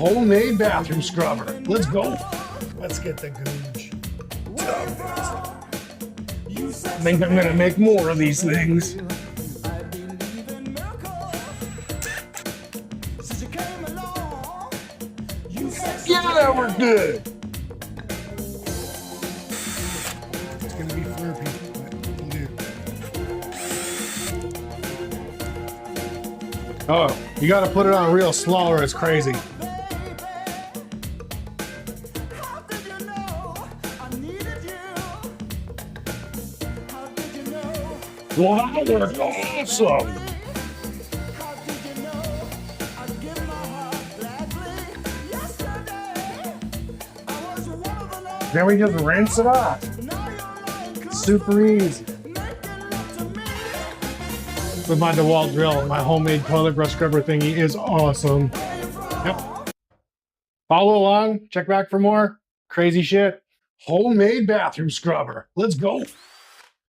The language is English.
Homemade bathroom scrubber. Let's go. Let's get the gooch. I think I'm gonna make more of these things. Yeah, that worked good. It's gonna be flirty, but we'll do. Oh, you gotta put it on real slow or it's crazy. Well, that worked awesome. Then we just rinse it off. Super easy. With my DeWalt drill, my homemade toilet brush scrubber thingy is awesome. Yep. Follow along, check back for more crazy shit. Homemade bathroom scrubber. Let's go.